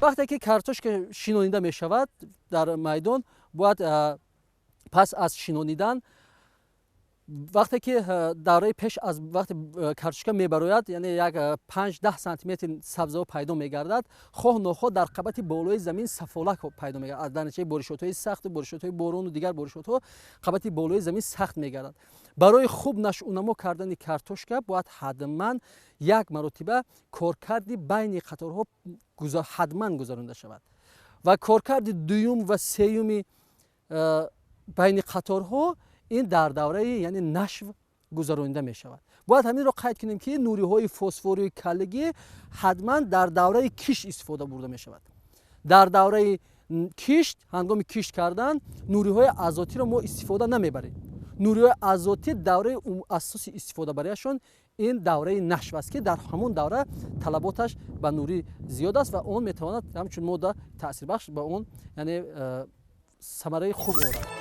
وقتی که کارتوشکا شینانیده می شود در میدان باید پس از شینانیدن وقتی که دوره پیش از وقت کارتوشکا میبراید یعنی یک 5-10 سانتی متر سبزه پیدا میگردد خواه نخواه در قبط بالای زمین سفالک پیدا میگردد در نتیجه بارشات‌های سخت بارشات‌های بارون و دیگر بارشات‌ها قبط بالای زمین سخت میگردد. برای خوب نشونما کردن کارتوشکا باید حتما یک مرتبه کارکردی بین قطارها حتما گذرانده شود و کارکرد دوم و سوم بین قطارها این در دوره یعنی نشو گذرانده می شود. باید همین را قید کنیم که نوری های فسفوری کلگی حتما در دوره کشت استفاده برده می شود. در دوره کشت هنگام کشت کردن نوری های آزوتی را ما استفاده نمی بریم. نوری های آزوتی دوره اساسی استفاده برایشان این دوره نشو است که در همون دوره طلباتش به نوری زیاد است و اون می تواند همچون ماده تاثیر بخش به اون یعنی ثمره خوب آورد.